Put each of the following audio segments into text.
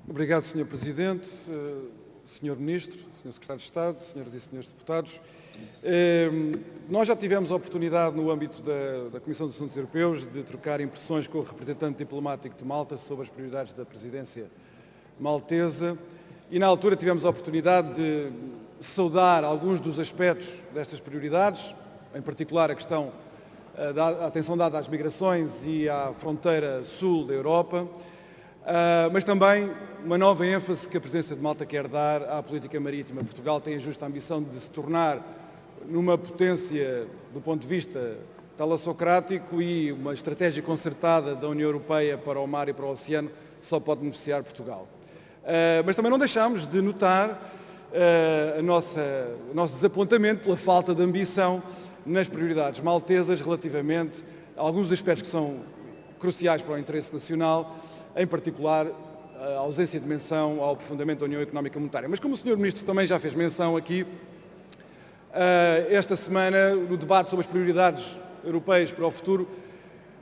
Obrigado, Sr. Presidente, Sr. Ministro, Sr. Secretário de Estado, Senhoras e Senhores Deputados. Nós já tivemos a oportunidade, no âmbito da Comissão dos Assuntos Europeus, de trocar impressões com o representante diplomático de Malta sobre as prioridades da presidência maltesa e, na altura, tivemos a oportunidade de saudar alguns dos aspectos destas prioridades, em particular a questão da atenção dada às migrações e à fronteira sul da Europa, mas também uma nova ênfase que a presidência de Malta quer dar à política marítima. Portugal tem a justa ambição de se tornar numa potência do ponto de vista talassocrático e uma estratégia concertada da União Europeia para o mar e para o oceano só pode beneficiar Portugal. Mas também não deixamos de notar o nosso desapontamento pela falta de ambição nas prioridades maltesas relativamente a alguns aspectos que são cruciais para o interesse nacional, em particular a ausência de menção ao aprofundamento da União Económica e Monetária. Mas como o Sr. Ministro também já fez menção aqui, esta semana, no debate sobre as prioridades europeias para o futuro,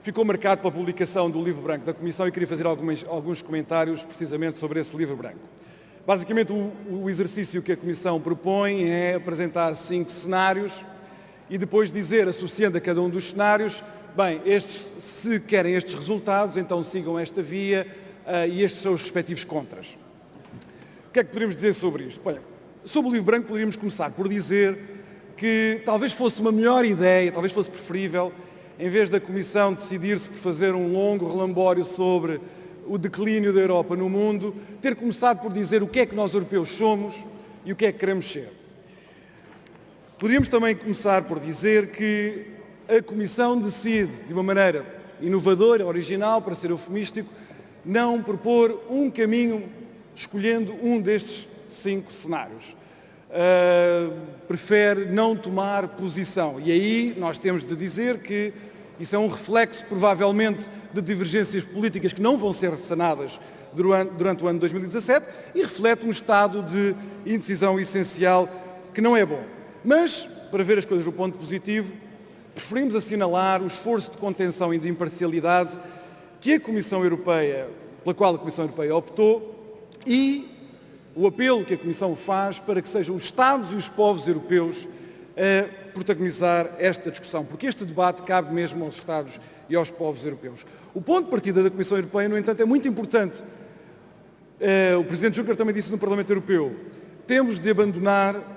ficou marcado pela publicação do Livro Branco da Comissão e queria fazer alguns comentários precisamente sobre esse Livro Branco. Basicamente, o exercício que a Comissão propõe é apresentar 5 cenários e depois dizer, associando a cada um dos cenários, bem, se querem estes resultados, então sigam esta via e estes são os respectivos contras. O que é que poderíamos dizer sobre isto? Bem, sobre o Livro Branco poderíamos começar por dizer que talvez fosse uma melhor ideia, talvez fosse preferível, em vez da Comissão decidir-se por fazer um longo relambório sobre o declínio da Europa no mundo, ter começado por dizer o que é que nós europeus somos e o que é que queremos ser. Poderíamos também começar por dizer que a Comissão decide, de uma maneira inovadora, original, para ser eufemístico, não propor um caminho escolhendo um destes 5 cenários. Prefere não tomar posição. E aí nós temos de dizer que isso é um reflexo, provavelmente, de divergências políticas que não vão ser sanadas durante o ano de 2017 e reflete um estado de indecisão essencial que não é bom. Mas, para ver as coisas do ponto positivo, preferimos assinalar o esforço de contenção e de imparcialidade que a Comissão Europeia, pela qual a Comissão Europeia optou e o apelo que a Comissão faz para que sejam os Estados e os povos europeus a protagonizar esta discussão, porque este debate cabe mesmo aos Estados e aos povos europeus. O ponto de partida da Comissão Europeia, no entanto, é muito importante. O Presidente Juncker também disse no Parlamento Europeu, temos de abandonar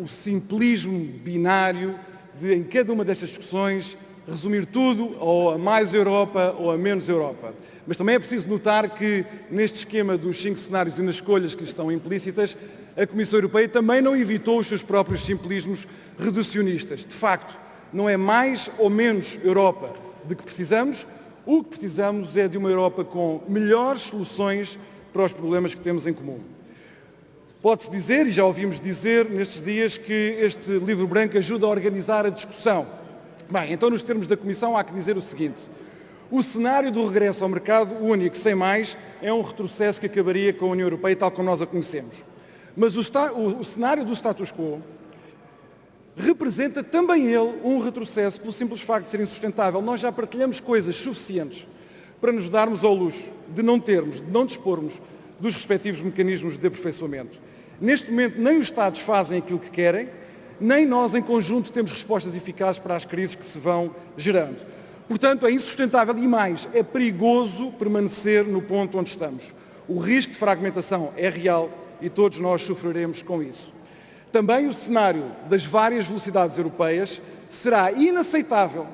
o simplismo binário de, em cada uma destas discussões, resumir tudo ou a mais Europa ou a menos Europa. Mas também é preciso notar que, neste esquema dos 5 cenários e nas escolhas que lhe estão implícitas, a Comissão Europeia também não evitou os seus próprios simplismos reducionistas. De facto, não é mais ou menos Europa de que precisamos. O que precisamos é de uma Europa com melhores soluções para os problemas que temos em comum. Pode-se dizer, e já ouvimos dizer nestes dias, que este livro branco ajuda a organizar a discussão. Bem, então nos termos da Comissão há que dizer o seguinte. O cenário do regresso ao mercado único, sem mais, é um retrocesso que acabaria com a União Europeia tal como nós a conhecemos. Mas o cenário do status quo representa também ele um retrocesso pelo simples facto de ser insustentável. Nós já partilhamos coisas suficientes para nos darmos ao luxo de não dispormos dos respectivos mecanismos de aperfeiçoamento. Neste momento, nem os Estados fazem aquilo que querem, nem nós, em conjunto, temos respostas eficazes para as crises que se vão gerando. Portanto, é insustentável e mais, é perigoso permanecer no ponto onde estamos. O risco de fragmentação é real e todos nós sofreremos com isso. Também o cenário das várias velocidades europeias será inaceitável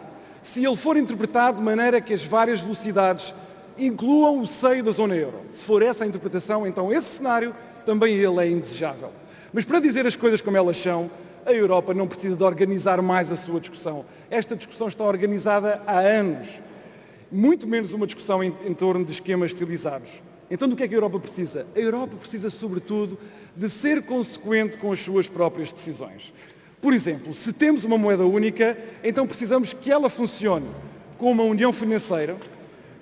se ele for interpretado de maneira que as várias velocidades incluam o seio da zona euro. Se for essa a interpretação, então esse cenário também ele é indesejável. Mas para dizer as coisas como elas são, a Europa não precisa de organizar mais a sua discussão. Esta discussão está organizada há anos. Muito menos uma discussão em torno de esquemas estilizados. Então do que é que a Europa precisa? A Europa precisa, sobretudo, de ser consequente com as suas próprias decisões. Por exemplo, se temos uma moeda única, então precisamos que ela funcione com uma união financeira,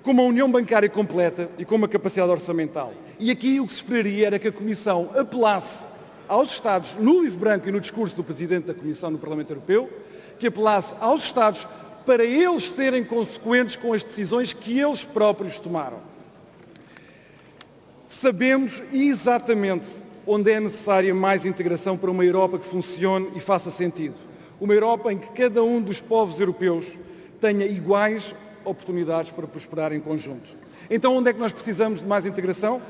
com uma união bancária completa e com uma capacidade orçamental. E aqui o que se esperaria era que a Comissão apelasse aos Estados, no livro branco e no discurso do Presidente da Comissão no Parlamento Europeu, que apelasse aos Estados para eles serem consequentes com as decisões que eles próprios tomaram. Sabemos exatamente onde é necessária mais integração para uma Europa que funcione e faça sentido. Uma Europa em que cada um dos povos europeus tenha iguais oportunidades para prosperar em conjunto. Então, onde é que nós precisamos de mais integração?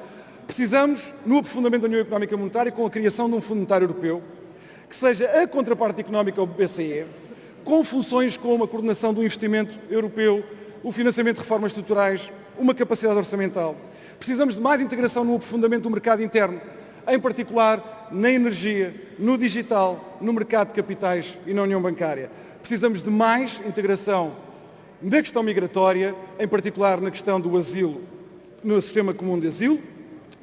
Precisamos, no aprofundamento da União Económica e Monetária, com a criação de um Fundo Monetário Europeu, que seja a contraparte económica ao BCE, com funções como a coordenação do investimento europeu, o financiamento de reformas estruturais, uma capacidade orçamental. Precisamos de mais integração no aprofundamento do mercado interno, em particular na energia, no digital, no mercado de capitais e na união bancária. Precisamos de mais integração na questão migratória, em particular na questão do asilo, no sistema comum de asilo,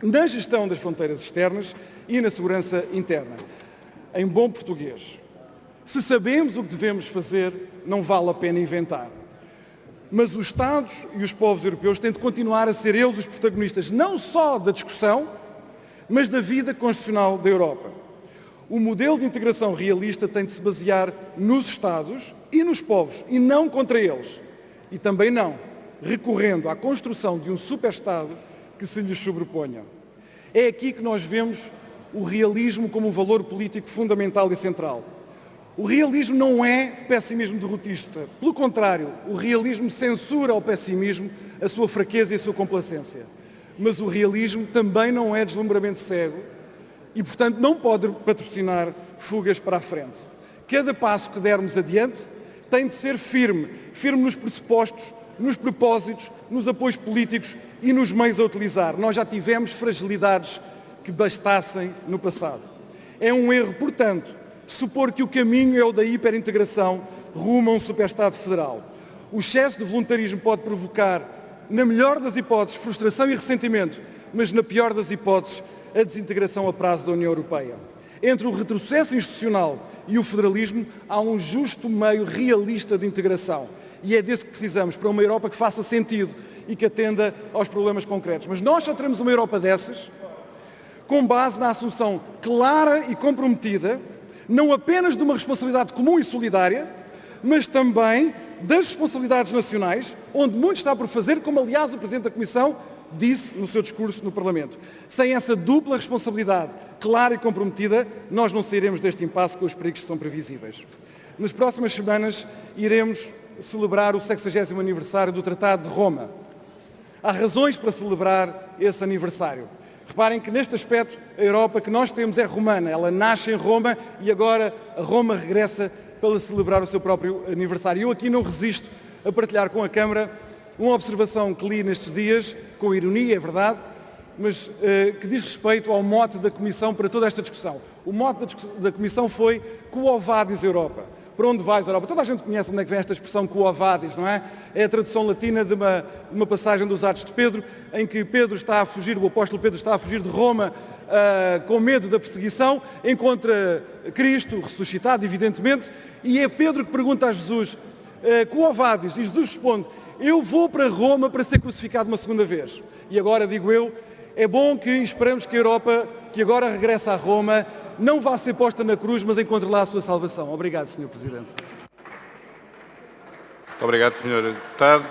na gestão das fronteiras externas e na segurança interna. Em bom português, se sabemos o que devemos fazer, não vale a pena inventar. Mas os Estados e os povos europeus têm de continuar a ser eles os protagonistas, não só da discussão, mas da vida constitucional da Europa. O modelo de integração realista tem de se basear nos Estados e nos povos, e não contra eles. E também não recorrendo à construção de um super-Estado que se lhes sobreponha. É aqui que nós vemos o realismo como um valor político fundamental e central. O realismo não é pessimismo derrotista. Pelo contrário, o realismo censura ao pessimismo a sua fraqueza e a sua complacência. Mas o realismo também não é deslumbramento cego e, portanto, não pode patrocinar fugas para a frente. Cada passo que dermos adiante tem de ser firme, firme nos pressupostos, nos propósitos, nos apoios políticos e nos meios a utilizar. Nós já tivemos fragilidades que bastassem no passado. É um erro, portanto, supor que o caminho é o da hiperintegração rumo a um superestado federal. O excesso de voluntarismo pode provocar, na melhor das hipóteses, frustração e ressentimento, mas na pior das hipóteses, a desintegração a prazo da União Europeia. Entre o retrocesso institucional e o federalismo há um justo meio realista de integração. E é desse que precisamos, para uma Europa que faça sentido e que atenda aos problemas concretos. Mas nós só teremos uma Europa dessas com base na assunção clara e comprometida, não apenas de uma responsabilidade comum e solidária, mas também das responsabilidades nacionais, onde muito está por fazer, como aliás o Presidente da Comissão disse no seu discurso no Parlamento. Sem essa dupla responsabilidade clara e comprometida, nós não sairemos deste impasse com os perigos que são previsíveis. Nas próximas semanas iremos celebrar o 60º aniversário do Tratado de Roma. Há razões para celebrar esse aniversário. Reparem que neste aspecto a Europa que nós temos é romana, ela nasce em Roma e agora a Roma regressa para celebrar o seu próprio aniversário. Eu aqui não resisto a partilhar com a Câmara uma observação que li nestes dias, com ironia, é verdade, mas que diz respeito ao mote da Comissão para toda esta discussão. O mote da Comissão foi Quo Vadis Europa. Para onde vais, Europa? Toda a gente conhece onde é que vem esta expressão Quo Vadis, não é? É a tradução latina de uma passagem dos Atos de Pedro, em que Pedro está a fugir, o apóstolo Pedro está a fugir de Roma com medo da perseguição, encontra Cristo ressuscitado, evidentemente, e é Pedro que pergunta a Jesus, Quo Vadis? E Jesus responde, eu vou para Roma para ser crucificado uma segunda vez. E agora, digo eu, é bom que esperamos que a Europa, que agora regressa a Roma, não vá ser posta na cruz, mas encontre lá a sua salvação. Obrigado, Sr. Presidente. Obrigado, Sr. Deputado.